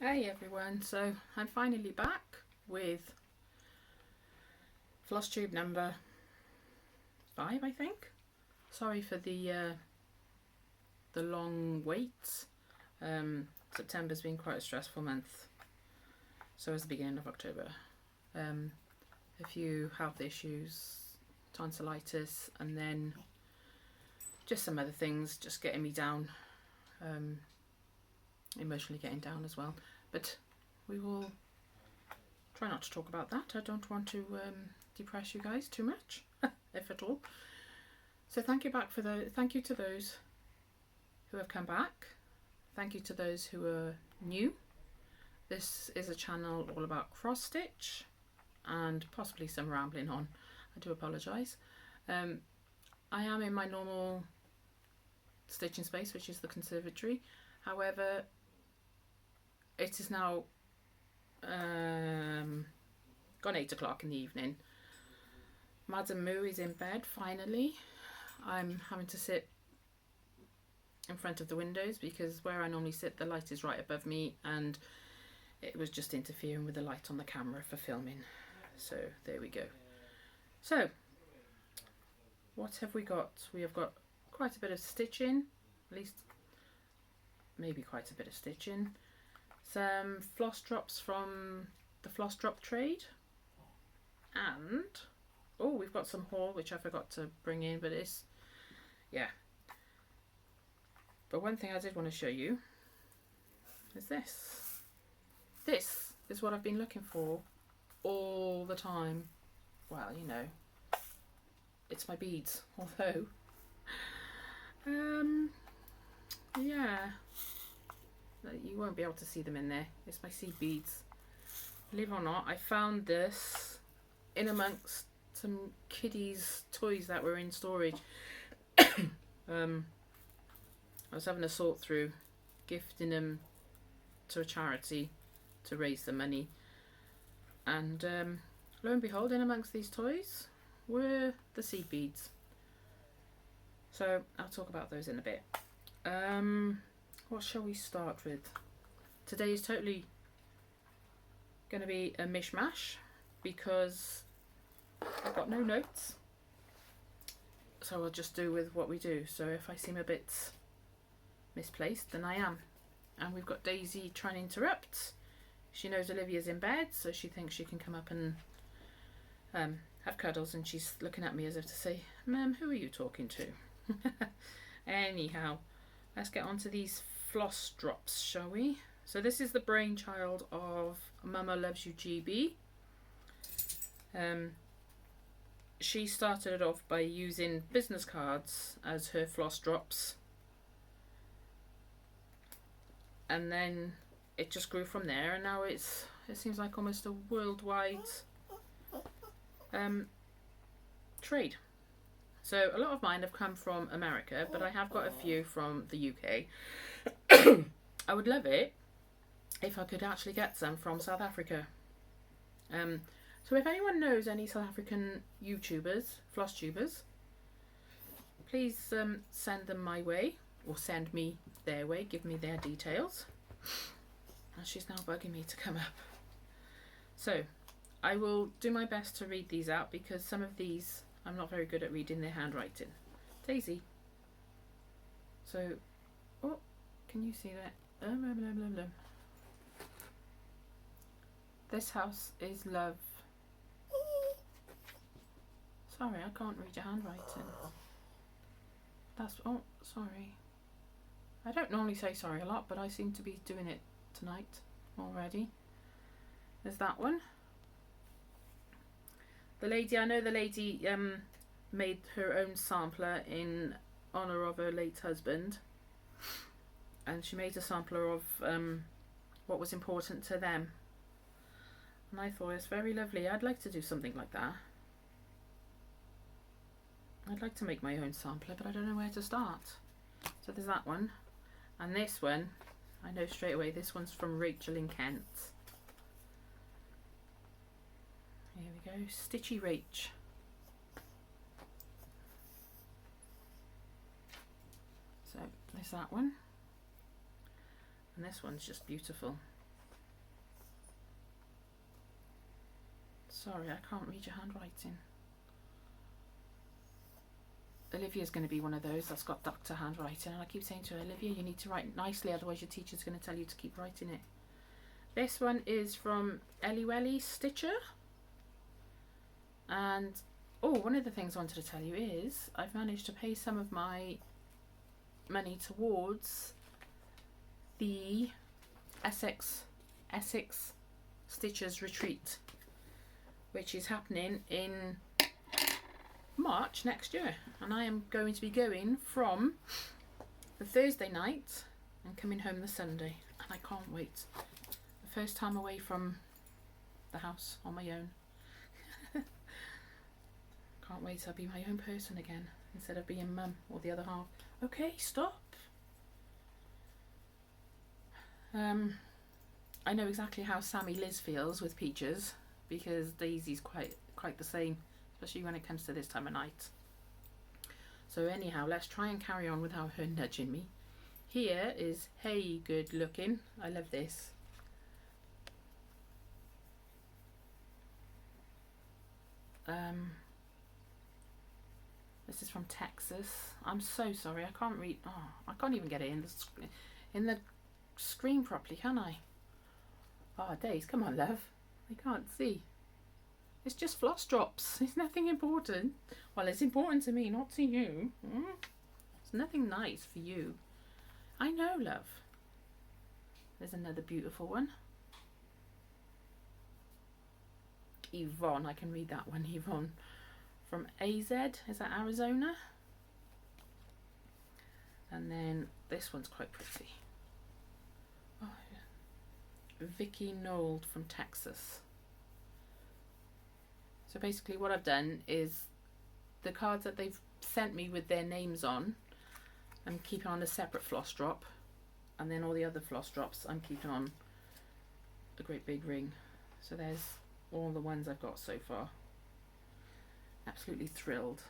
Hey everyone, so I'm finally back with Flosstube number 5, I think. Sorry for the long wait. September's been quite a stressful month, so is the beginning of October. A few health issues, tonsillitis, and then just some other things just getting me down, emotionally getting down as well. But we will try not to talk about that. I don't want to depress you guys too much, if at all. So thank you to those who have come back. Thank you to those who are new. This is a channel all about cross stitch and possibly some rambling on. I do apologise. I am in my normal stitching space, which is the conservatory. However, it is now gone 8 o'clock in the evening. Madam Moo is in bed finally. I'm having to sit in front of the windows because where I normally sit the light is right above me, and it was just interfering with the light on the camera for filming. So there we go. So what have we got? We have got quite a bit of stitching, at least maybe quite a bit of stitching. Some floss drops from the floss drop trade, and oh, we've got some haul which I forgot to bring in, but it's, yeah. But one thing I did want to show you is this. This is what I've been looking for all the time. Well, you know, it's my beads, although yeah, you won't be able to see them in there. It's my seed beads. Believe it or not, I found this in amongst some kiddies' toys that were in storage. I was having a sort through, gifting them to a charity to raise the money, and lo and behold, in amongst these toys were the seed beads. So I'll talk about those in a bit. What shall we start with? Today is totally going to be a mishmash because I've got no notes, so I'll just do with what we do. So if I seem a bit misplaced, then I am. And we've got Daisy trying to interrupt. She knows Olivia's in bed, so she thinks she can come up and have cuddles, and she's looking at me as if to say, "Ma'am, who are you talking to?" Anyhow, let's get on to these floss drops, shall we? So this is the brainchild of Mama Loves You GB. She started it off by using business cards as her floss drops, and then it just grew from there, and now it seems like almost a worldwide trade. So a lot of mine have come from America, but I have got a few from the UK. I would love it if I could actually get some from South Africa. So if anyone knows any South African YouTubers, floss tubers, please send them my way, or send me their way, give me their details. And she's now bugging me to come up. So I will do my best to read these out because some of these I'm not very good at reading their handwriting. Daisy. So, oh, can you see that? Blah, blah, blah, blah. This house is love. Sorry, I can't read your handwriting. That's, oh, sorry. I don't normally say sorry a lot, but I seem to be doing it tonight already. There's that one. The lady, I know the lady made her own sampler in honour of her late husband, and she made a sampler of what was important to them, and I thought it's very lovely. I'd like to do something like that. I'd like to make my own sampler, but I don't know where to start. So there's that one, and this one, I know straight away, this one's from Rachel in Kent. Here we go, Stitchy Rach. So there's that one, and this one's just beautiful. Sorry, I can't read your handwriting. Olivia's going to be one of those that's got doctor handwriting, and I keep saying to her, Olivia, you need to write nicely, otherwise your teacher's going to tell you to keep writing it. This one is from Ellie Stitcher. And, oh, one of the things I wanted to tell you is I've managed to pay some of my money towards the Essex Stitchers Retreat, which is happening in March next year, and I am going to be going from the Thursday night and coming home the Sunday, and I can't wait. The first time away from the house on my own. Can't wait, I'll be my own person again instead of being mum or the other half. Okay, stop. I know exactly how Sammy Liz feels with Peaches, because Daisy's quite the same, especially when it comes to this time of night. So anyhow, let's try and carry on without her nudging me. Here is Hey Good Looking. I love this. This is from Texas. I'm so sorry, I can't read. Oh, I can't even get it in the screen properly, can I? Oh, Days, come on, love. I can't see. It's just floss drops. It's nothing important. Well, it's important to me, not to you. It's nothing nice for you. I know, love. There's another beautiful one. Yvonne, I can read that one, Yvonne. From AZ, is that Arizona? And then this one's quite pretty. Oh, yeah. Vicky Nold from Texas. So basically what I've done is the cards that they've sent me with their names on, I'm keeping on a separate floss drop, and then all the other floss drops I'm keeping on a great big ring. So there's all the ones I've got so far. Absolutely thrilled.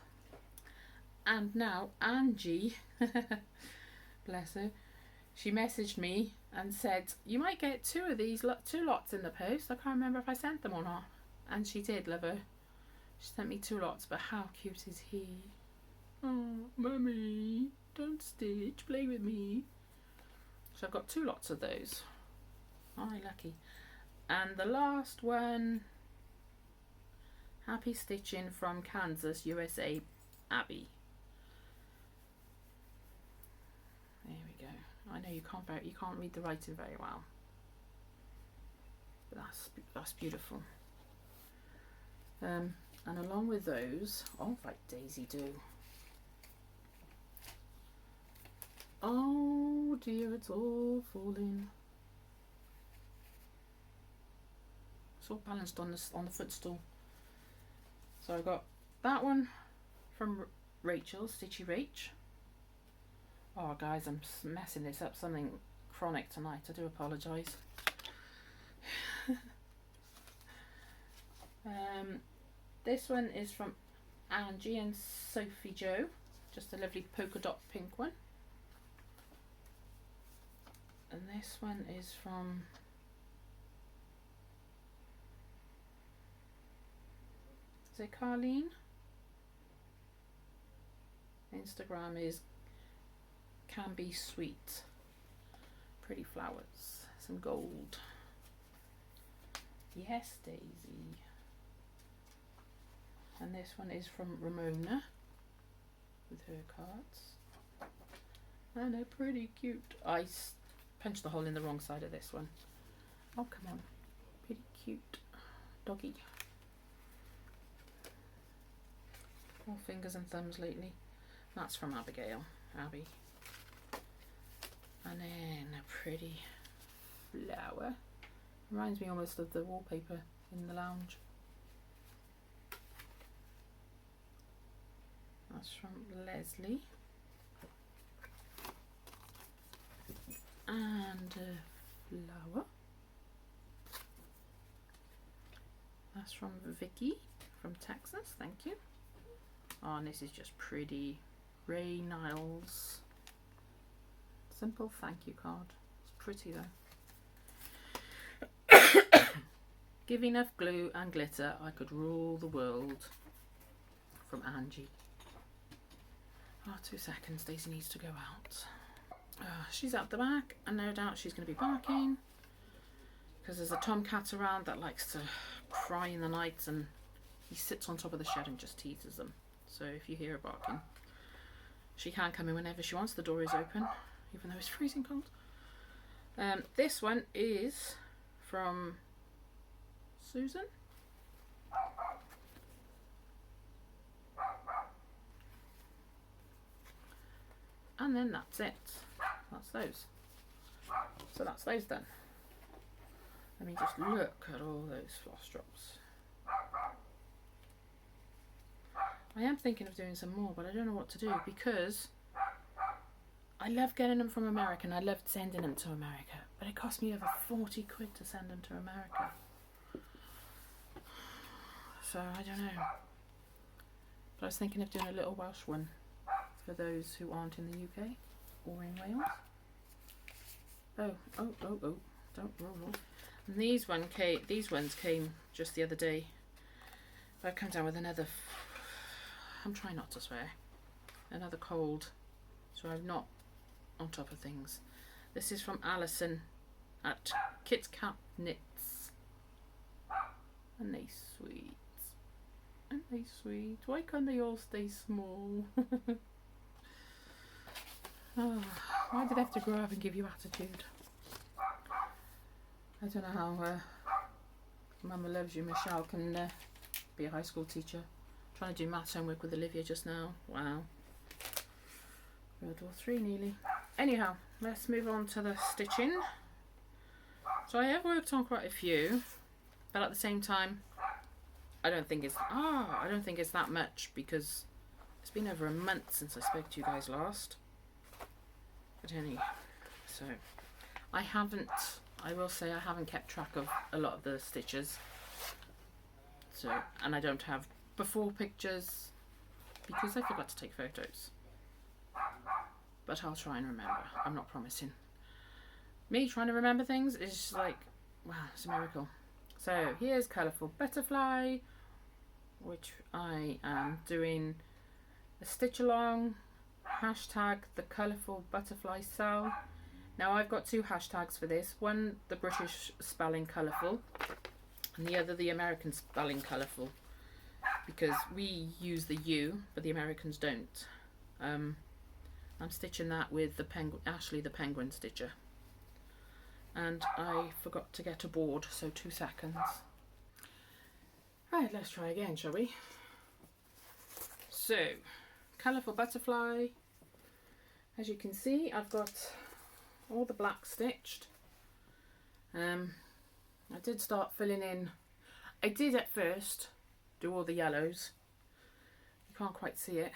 And now Angie, bless her, she messaged me and said, you might get two lots in the post. I can't remember if I sent them or not. And she did, love her. She sent me 2 lots, but how cute is he? Oh, mummy, don't stitch, play with me. So I've got 2 lots of those. Oh, lucky. And the last one, Happy Stitching from Kansas, USA, Abby. There we go. I know you can't read the writing very well, but that's beautiful. And along with those, oh, right, Daisy do. Oh dear, it's all falling. It's all balanced on the footstool. So I got that one from Rachel, Stitchy Rach. Oh guys, I'm messing this up, something chronic tonight, I do apologise. This one is from Angie and Sophie Joe, just a lovely polka dot pink one. And this one is from is it Carlene? Instagram is Can Be Sweet. Pretty flowers, some gold. Yes, Daisy. And this one is from Ramona with her cards. And they're pretty cute. I punched the hole in the wrong side of this one. Oh, come on. Pretty cute doggy. More fingers and thumbs lately. That's from Abigail. Abby. And then a pretty flower. Reminds me almost of the wallpaper in the lounge. That's from Leslie. And a flower. That's from Vicky from Texas. Thank you. Oh, and this is just pretty. Ray Niles. Simple thank you card. It's pretty though. Give enough glue and glitter, I could rule the world. From Angie. Oh, 2 seconds, Daisy needs to go out. She's out the back, and no doubt she's going to be barking. Because there's a tomcat around that likes to cry in the night, and he sits on top of the shed and just teases them. So if you hear her barking, she can come in whenever she wants. The door is open, even though it's freezing cold. This one is from Susan. And then that's it. That's those. So that's those done. Let me just look at all those floss drops. I am thinking of doing some more, but I don't know what to do because I love getting them from America and I love sending them to America, but it cost me over 40 quid to send them to America. So I don't know. But I was thinking of doing a little Welsh one for those who aren't in the UK or in Wales. Oh, don't roll. And these ones came just the other day. But I've come down with another, I'm trying not to swear, another cold, so I'm not on top of things. This is from Alison at Kit Kat Knits. And they sweet. And they sweet. Why can't they all stay small? Oh, why did I have to grow up and give you attitude? I don't know how Mama Loves You, Michelle, can be a high school teacher. I'm trying to do maths homework with Olivia just now. Wow. World War III nearly. Anyhow, let's move on to the stitching. So I have worked on quite a few, but at the same time, I don't think it's that much because it's been over a month since I spoke to you guys last. But anyway, so I will say I haven't kept track of a lot of the stitches. So, and I don't have before pictures because I forgot to take photos. But I'll try and remember. I'm not promising. Me trying to remember things is just like, wow, it's a miracle. So here's Colourful Butterfly, which I am doing a stitch along. Hashtag the Colourful Butterfly Cell. Now I've got two hashtags for this. One, the British spelling colourful, and the other, the American spelling colourful, because we use the U, but the Americans don't. I'm stitching that with the Ashley the Penguin Stitcher. And I forgot to get a board, so 2 seconds. Right, let's try again, shall we? So, Colourful Butterfly. As you can see, I've got all the black stitched. I did start filling in. I did at first do all the yellows. You can't quite see it.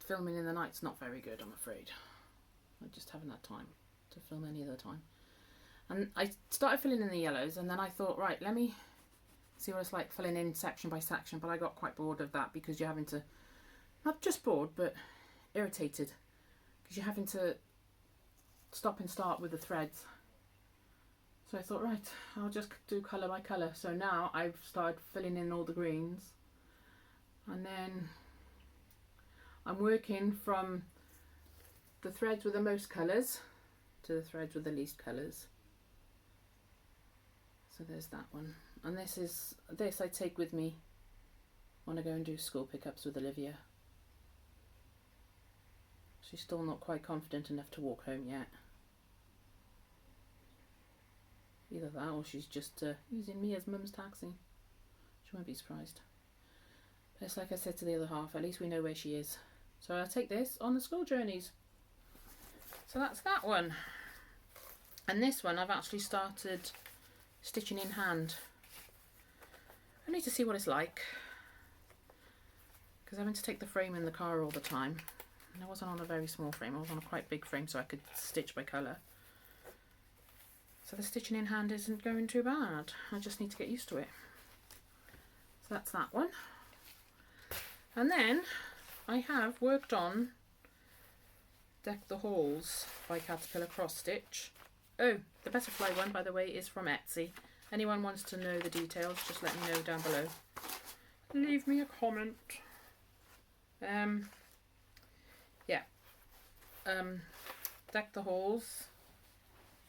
Filming in the night's not very good, I'm afraid. I just haven't had time to film any other time. And I started filling in the yellows, and then I thought, right, let me see what it's like filling in section by section, but I got quite bored of that because you're having to, not just bored, but irritated, because you're having to stop and start with the threads. So I thought, right, I'll just do colour by colour. So now I've started filling in all the greens, and then I'm working from the threads with the most colours to the threads with the least colours. So there's that one. And this I take with me when I go and do school pickups with Olivia. She's still not quite confident enough to walk home yet. Either that or she's just using me as mum's taxi. She won't be surprised. But it's like I said to the other half, at least we know where she is. So I'll take this on the school journeys. So that's that one. And this one I've actually started stitching in hand. I need to see what it's like, because having to take the frame in the car all the time, and I wasn't on a very small frame, I was on a quite big frame, so I could stitch by colour. So the stitching in hand isn't going too bad. I just need to get used to it. So that's that one. And then I have worked on Deck the Halls by Caterpillar Cross Stitch. Oh, the butterfly one, by the way, is from Etsy. Anyone wants to know the details, just let me know down below. Leave me a comment. Yeah. Deck the Halls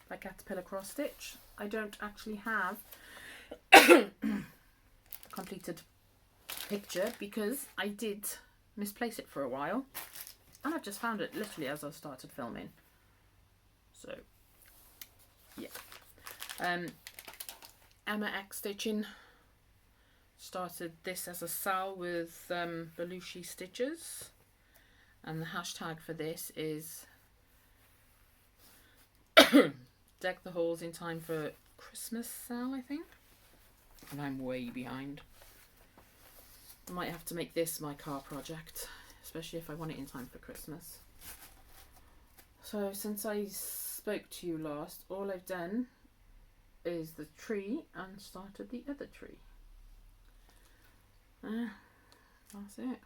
by Caterpillar Cross Stitch. I don't actually have a completed picture because I did misplace it for a while, and I've just found it literally as I started filming. So yeah. Emma X Stitching started this as a sal with Belushi stitches, and the hashtag for this is Deck the Halls in time for Christmas sale, I think, and I'm way behind. I might have to make this my car project, especially if I want it in time for Christmas. So since I spoke to you last, all I've done is the tree and started the other tree. That's it.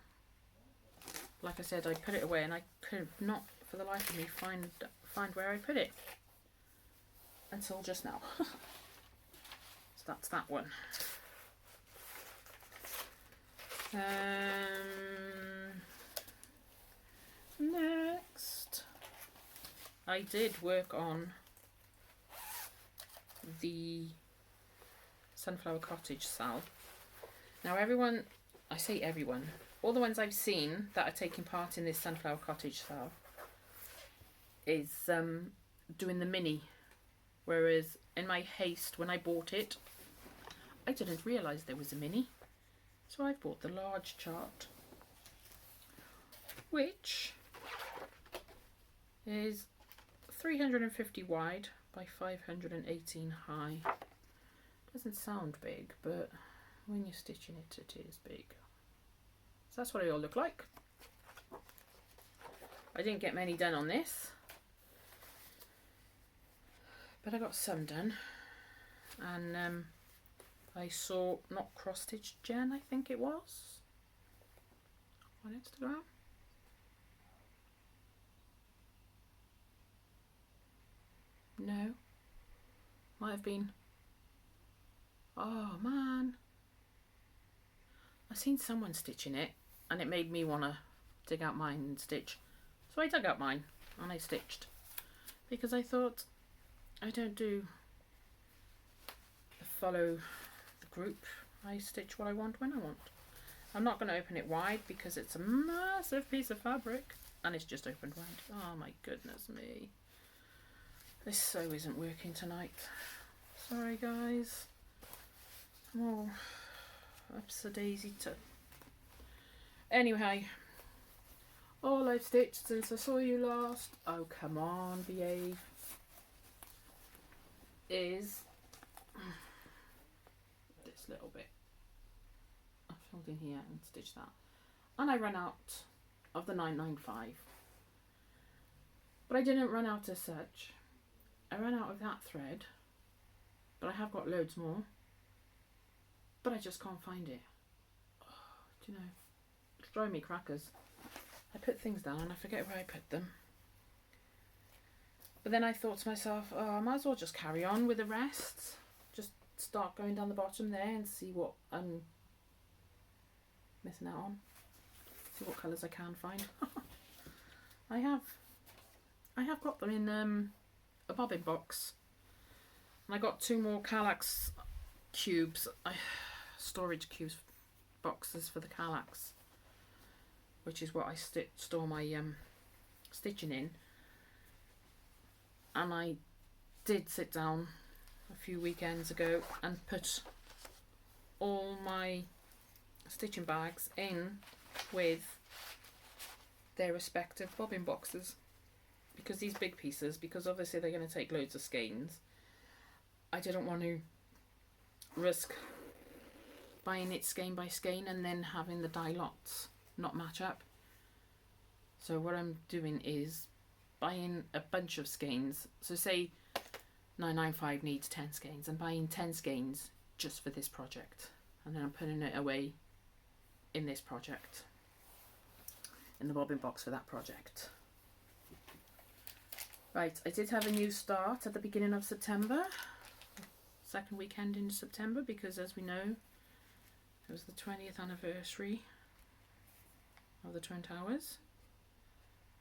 Like I said, I put it away and I could not for the life of me find where I put it until just now. So that's that one. Next, I did work on the Sunflower Cottage sal. Now everyone, I say everyone, all the ones I've seen that are taking part in this Sunflower Cottage sal is doing the mini, whereas in my haste when I bought it, I didn't realise there was a mini. So I bought the large chart, which is 350 wide by 518 high. Doesn't sound big, but when you're stitching it, it is big. So that's what they all look like. I didn't get many done on this, but I got some done. And I saw Not Cross Stitch Jen, I think it was, on Instagram. No, might have been. Oh man, I seen someone stitching it and it made me want to dig out mine and stitch. So I dug out mine and I stitched, because I thought I don't do the follow the group. I stitch what I want when I want. I'm not going to open it wide because it's a massive piece of fabric and it's just opened wide. Oh my goodness me. This sew isn't working tonight. Sorry guys. I'm all upsy-daisy to. Anyway, all I've stitched since I saw you last, oh come on, behave, is this little bit. I filled in here and stitched that. And I ran out of the 995. But I didn't run out as such. I ran out of that thread, but I have got loads more, but I just can't find it. Oh, do you know, it's driving me crackers. I put things down and I forget where I put them. But then I thought to myself, oh, I might as well just carry on with the rest. Just start going down the bottom there and see what I'm missing out on. See what colours I can find. I have got them in a bobbin box, and I got 2 more Kallax cubes, storage cubes, boxes for the Kallax, which is what I store my stitching in. And I did sit down a few weekends ago and put all my stitching bags in with their respective bobbin boxes. Because these big pieces, because obviously they're going to take loads of skeins, I didn't want to risk buying it skein by skein and then having the die lots not match up. So what I'm doing is buying a bunch of skeins. So say 995 needs 10 skeins. I'm buying 10 skeins just for this project, and then I'm putting it away in this project, in the bobbin box for that project. Right, I did have a new start at the beginning of September. Second weekend in September, because as we know, it was the 20th anniversary of the Twin Towers.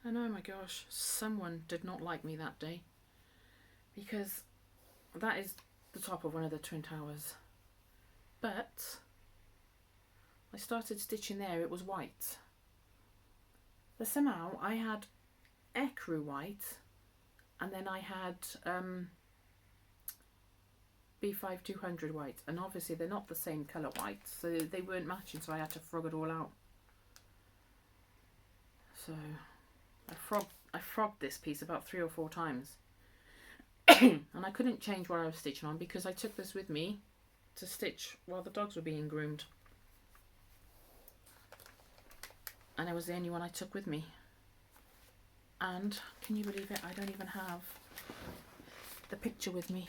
And oh my gosh, someone did not like me that day, because that is the top of one of the Twin Towers. But I started stitching there, it was white. But somehow I had ecru white, and then I had B5200 white, and obviously they're not the same colour white, so they weren't matching, so I had to frog it all out. So I frogged this piece about 3 or 4 times. And I couldn't change what I was stitching on because I took this with me to stitch while the dogs were being groomed. And it was the only one I took with me. And can you believe it, I don't even have the picture with me.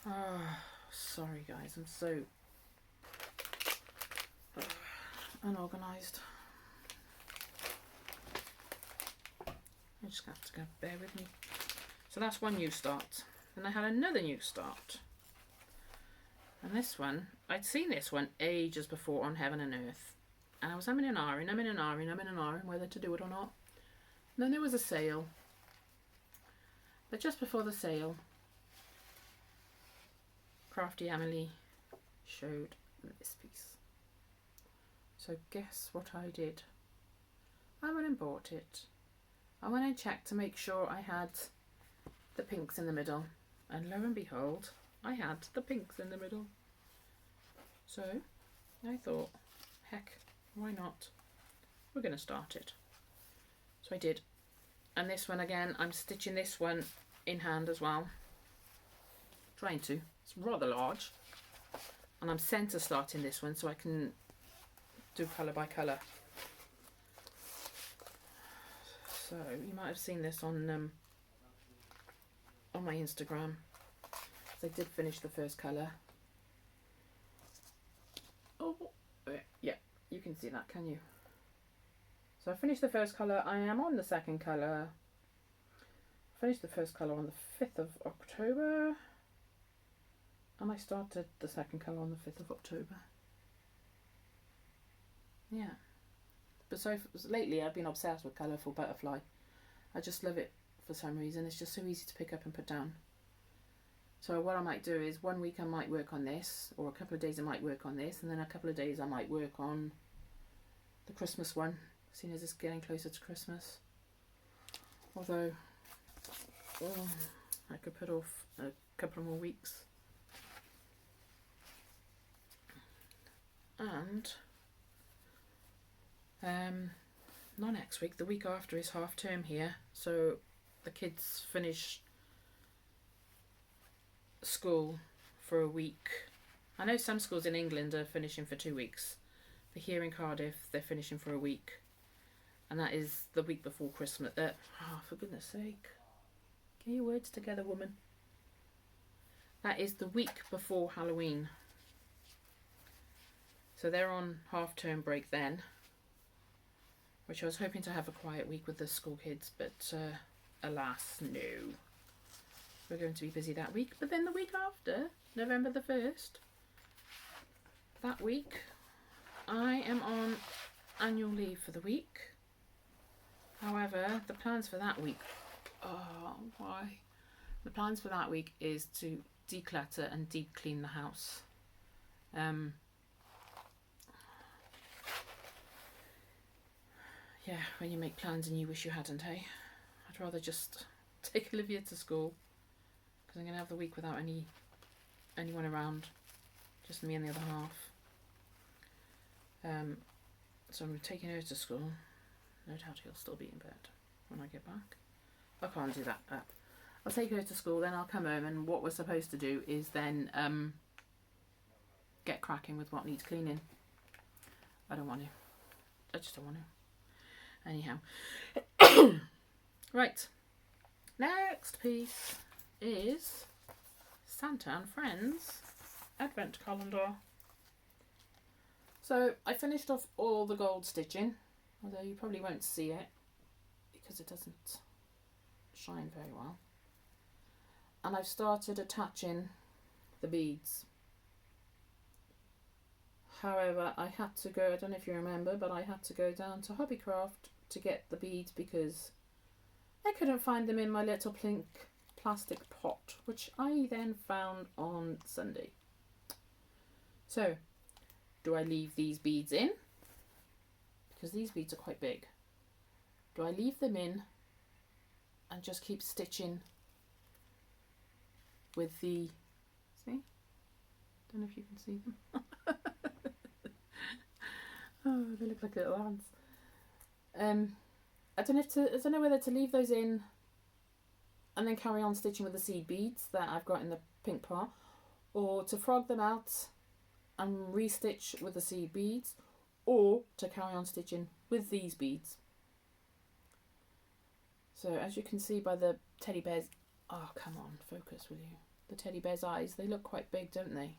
Oh, sorry guys, I'm so unorganised. I'm just going to bear with me. So that's one new start. Then I had another new start. And this one, I'd seen this one ages before on Heaven and Earth. And I was umming and ahhing whether to do it or not. And then there was a sale. But just before the sale, Crafty Emily showed this piece. So guess what I did? I went and bought it. I went and checked to make sure I had the pinks in the middle. And lo and behold, I had the pinks in the middle. So I thought, heck, why not? We're going to start it. So I did. And this one again, I'm stitching this one in hand as well. Trying to. It's rather large. And I'm centre starting this one so I can do colour by colour. So you might have seen this on my Instagram. So I did finish the first colour. Oh, yeah, you can see that, can you? So I finished the first colour. I am on the second colour. Finished the first colour on the 5th of October. And I started the second colour on the 5th of October. Yeah. But so lately I've been obsessed with Colourful Butterfly. I just love it for some reason. It's just so easy to pick up and put down. So what I might do is 1 week I might work on this, or a couple of days I might work on this, and then a couple of days I might work on the Christmas one, seeing as it's getting closer to Christmas. Although, I could put off a couple more weeks. And not next week, the week after is half term here, so the kids finish school for a week. I know some schools in England are finishing for 2 weeks, but here in Cardiff they're finishing for a week, and that is the week before Christmas. For goodness sake, get your words together, woman. That is the week before Halloween. So they're on half term break then, which I was hoping to have a quiet week with the school kids, but alas, no. We're going to be busy that week. But then the week after, November the 1st, that week, I am on annual leave for the week. However, the plans for that week, why? The plans for that week is to declutter and deep clean the house. Yeah, when you make plans and you wish you hadn't, hey? I'd rather just take Olivia to school, because I'm going to have the week without anyone around, just me and the other half. So I'm taking her to school. No doubt he'll still be in bed when I get back. I can't do that. I'll take her to school, then I'll come home, and what we're supposed to do is then get cracking with what needs cleaning. I don't want to. I just don't want to. Anyhow. Right. Next piece is Santa and Friends Advent Calendar. So I finished off all the gold stitching, although you probably won't see it because it doesn't shine very well. And I've started attaching the beads. However, I had to go, I don't know if you remember, but I had to go down to Hobbycraft to get the beads because I couldn't find them in my little pink plastic pot, which I then found on Sunday. So, do I leave these beads in? Because these beads are quite big. Do I leave them in and just keep stitching with the, see? Don't know if you can see them. Oh, they look like little ants. I don't know whether to leave those in and then carry on stitching with the seed beads that I've got in the pink pot, or to frog them out and re-stitch with the seed beads, or to carry on stitching with these beads. So as you can see by the teddy bear's, oh come on, focus will you? The teddy bear's eyes, they look quite big, don't they?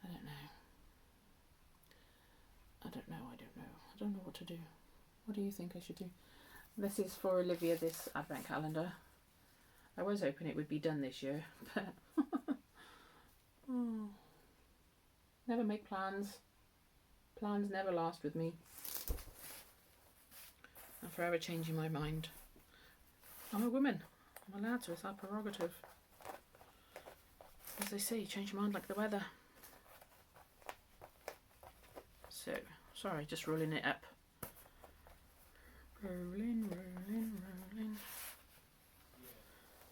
I don't know. I don't know. I don't know what to do. What do you think I should do? This is for Olivia, this advent calendar. I was hoping it would be done this year, but oh. Never make plans. Plans never last with me. I'm forever changing my mind. I'm a woman. I'm allowed to. It's our prerogative. As they say, change your mind like the weather. So, sorry, just rolling it up. Rolling.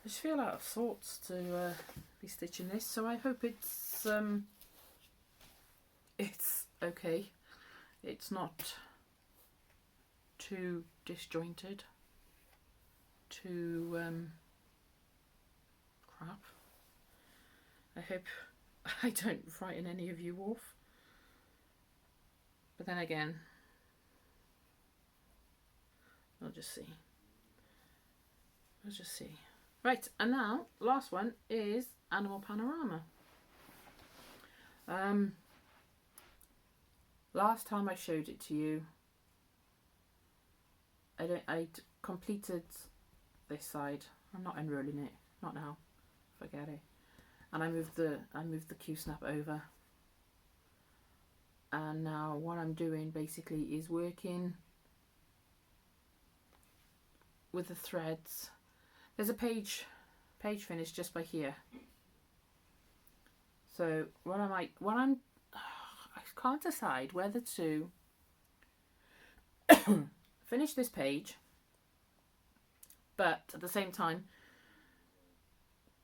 I just feel out of sorts to be stitching this, so I hope it's okay. It's not too disjointed, too crap. I hope I don't frighten any of you off. But then again, we'll just see. We'll just see. Right, and now, last one is Animal Panorama. Last time I showed it to you, I'd completed this side. I'm not unrolling it, not now. Forget it. And I moved the Q-snap over. And now what I'm doing basically is working with the threads. There's a page finish just by here. So I can't decide whether to finish this page, but at the same time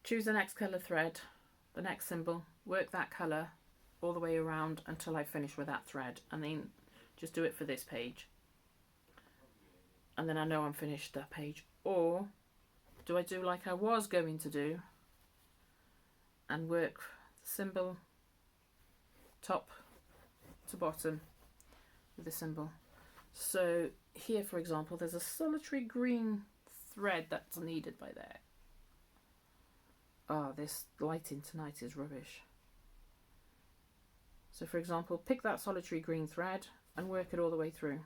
choose the next colour thread, the next symbol, work that colour all the way around until I finish with that thread, and then just do it for this page, and then I know I'm finished that page. Or do I do like I was going to do and work the symbol top to bottom with the symbol? So here, for example, there's a solitary green thread that's needed by there. Oh, this lighting tonight is rubbish. So for example, pick that solitary green thread and work it all the way through.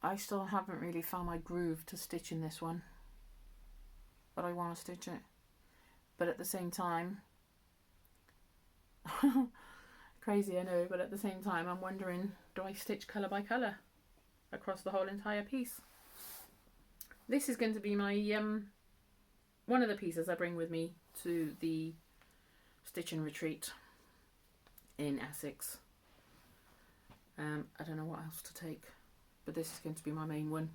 I still haven't really found my groove to stitch in this one, but I want to stitch it. But at the same time, crazy I know, but at the same time I'm wondering, do I stitch colour by colour across the whole entire piece? This is going to be my one of the pieces I bring with me to the stitching retreat in Essex. I don't know what else to take, but this is going to be my main one.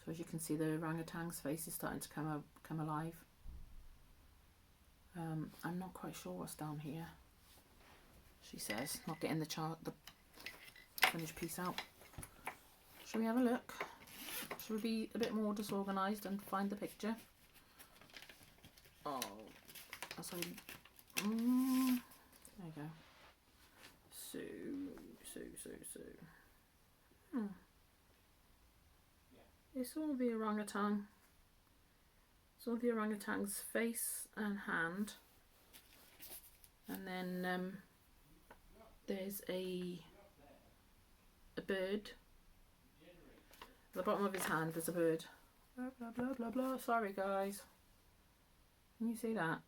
So as you can see, the orangutan's face is starting to come alive. I'm not quite sure what's down here. She says, not getting the finished piece out. Shall we have a look? Shall we be a bit more disorganised and find the picture? Oh, that's like, there you go. So. It's all the orangutan. It's all the orangutan's face and hand. And then there's a a bird. At the bottom of his hand there's a bird. Blah, blah, blah, blah, blah. Sorry, guys. Can you see that?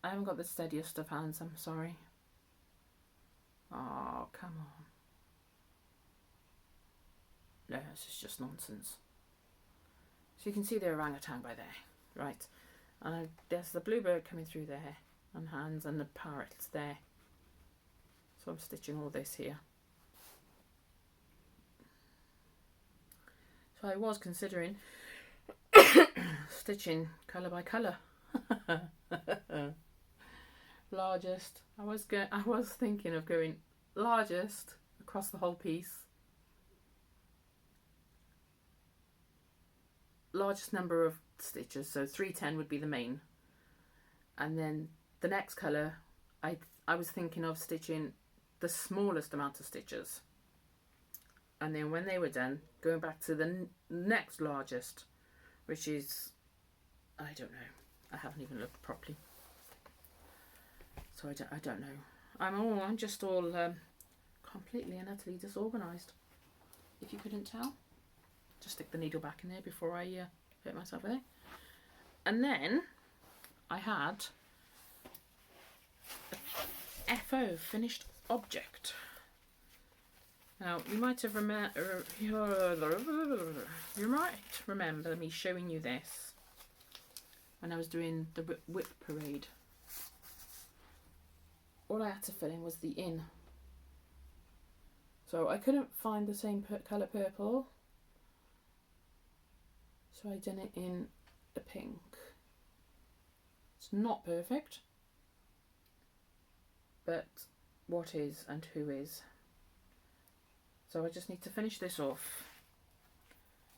I haven't got the steadiest of hands, I'm sorry. Oh, come on. No, this is just nonsense. So you can see the orangutan by there, right? And there's the bluebird coming through there, and hands, and the parrot's there. So I'm stitching all this here. So I was considering stitching colour by colour. Largest. I was thinking of going largest across the whole piece. Largest number of stitches, so 310 would be the main. And then the next colour, I was thinking of stitching the smallest amount of stitches. And then when they were done, going back to the next largest, which is, I don't know. I haven't even looked properly. So I don't know. I'm just all completely and utterly disorganised. If you couldn't tell. Just stick the needle back in there before I hurt myself with it. And then I had a FO, finished object. Now you might remember me showing you this when I was doing the whip parade. All I had to fill in was the in. So I couldn't find the same colour purple. So I done it in the pink. It's not perfect, but what is and who is. So I just need to finish this off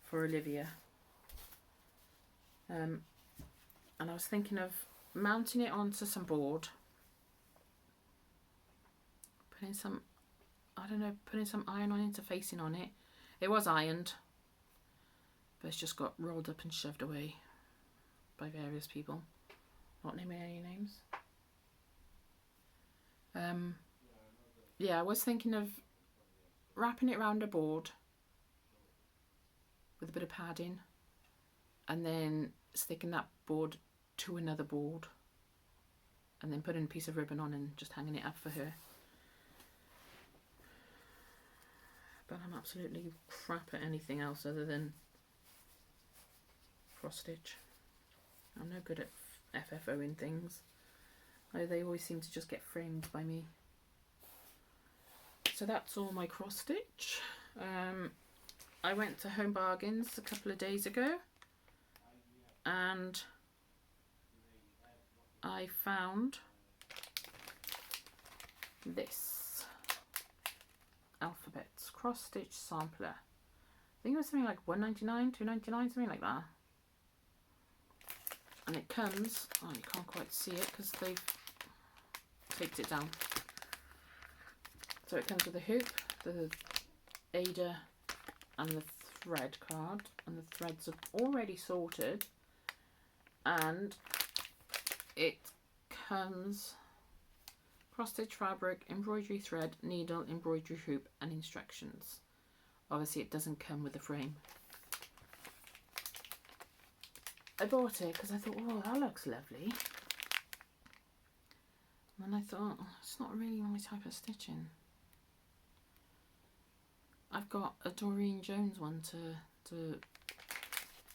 for Olivia. And I was thinking of mounting it onto some board, putting some, I don't know, putting some iron-on interfacing on it. It was ironed, but it's just got rolled up and shoved away by various people. Not naming any names. Yeah, I was thinking of wrapping it around a board with a bit of padding and then sticking that board to another board and then putting a piece of ribbon on and just hanging it up for her. But I'm absolutely crap at anything else other than cross stitch. I'm no good at FFOing things. They always seem to just get framed by me. So that's all my cross stitch. I went to Home Bargains a couple of days ago and I found this Alphabets cross stitch sampler. I think it was something like $1.99, $2.99, something like that. And it comes, oh, you can't quite see it because they've taped it down. So it comes with a hoop, the Ada and the thread card, and the threads are already sorted, and it comes cross stitch fabric, embroidery thread, needle, embroidery hoop and instructions. Obviously it doesn't come with a frame. I bought it because I thought, oh, that looks lovely. And I thought, oh, it's not really my type of stitching. I've got a Doreen Jones one to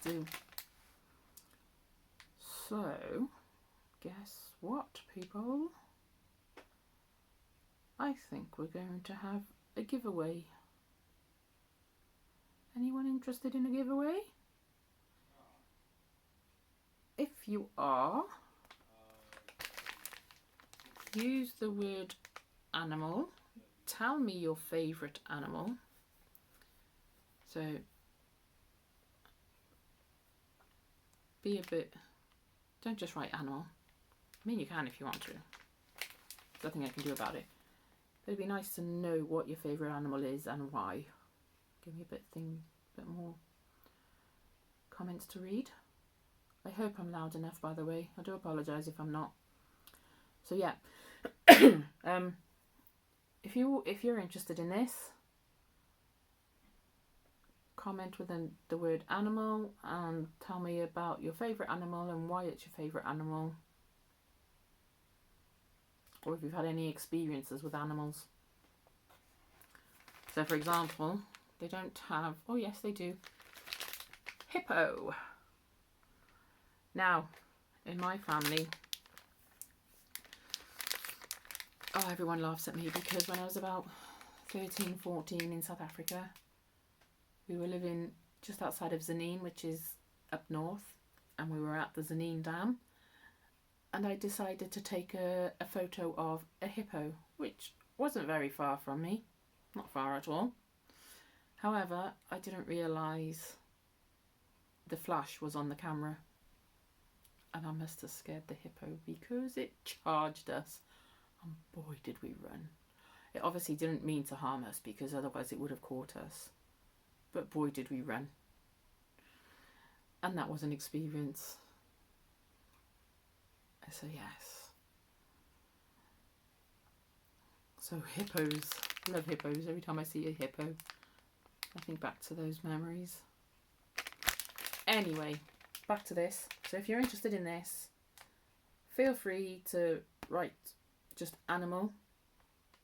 do. So, guess what, people? I think we're going to have a giveaway. Anyone interested in a giveaway? If you are, use the word animal. Tell me your favourite animal. So, be a bit, don't just write animal. I mean, you can if you want to. There's nothing I can do about it. But it'd be nice to know what your favourite animal is and why. Give me a bit more comments to read. I hope I'm loud enough, by the way. I do apologise if I'm not. So yeah, if you're interested in this, comment with the word animal and tell me about your favourite animal and why it's your favourite animal, or if you've had any experiences with animals. So for example, they don't have, oh yes they do, hippo. Now in my family, oh, everyone laughs at me because when I was about 13, 14 in South Africa, we were living just outside of Zanin, which is up north, and we were at the Zanin Dam, and I decided to take a photo of a hippo, which wasn't very far from me, not far at all. However, I didn't realise the flash was on the camera, and I must have scared the hippo because it charged us, and boy did we run. It obviously didn't mean to harm us because otherwise it would have caught us. But boy did we run. And that was an experience. So yes. So hippos. Love hippos. Every time I see a hippo, I think back to those memories. Anyway, back to this. So if you're interested in this, feel free to write just animal,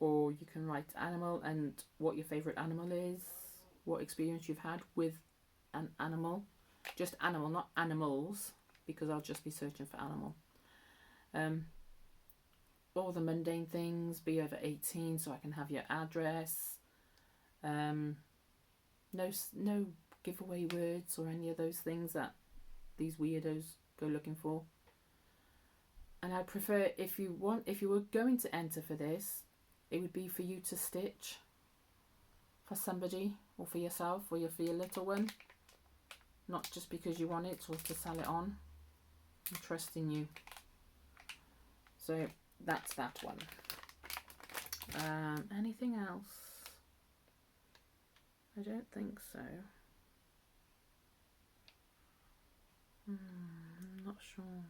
or you can write animal and what your favourite animal is, what experience you've had with an animal. Just animal, not animals, because I'll just be searching for animal. All the mundane things, be over 18 so I can have your address. No giveaway words or any of those things that these weirdos go looking for. And I'd prefer, if you were going to enter for this, it would be for you to stitch for somebody or for yourself or for your little one, not just because you want it or to sell it on. I'm trusting you. So that's that one. Anything else? I don't think so. I'm not sure.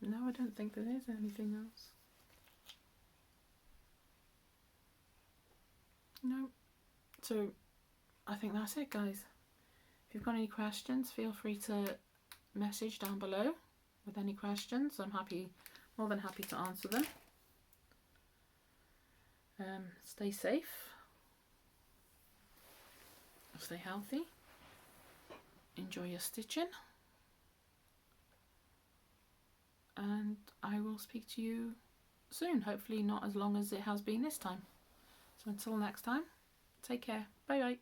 No, I don't think there is anything else. No. So I think that's it, guys. If you've got any questions, feel free to message down below with any questions. I'm more than happy to answer them. Stay safe. Stay healthy. Enjoy your stitching. And I will speak to you soon. Hopefully not as long as it has been this time. So until next time, take care. Bye bye.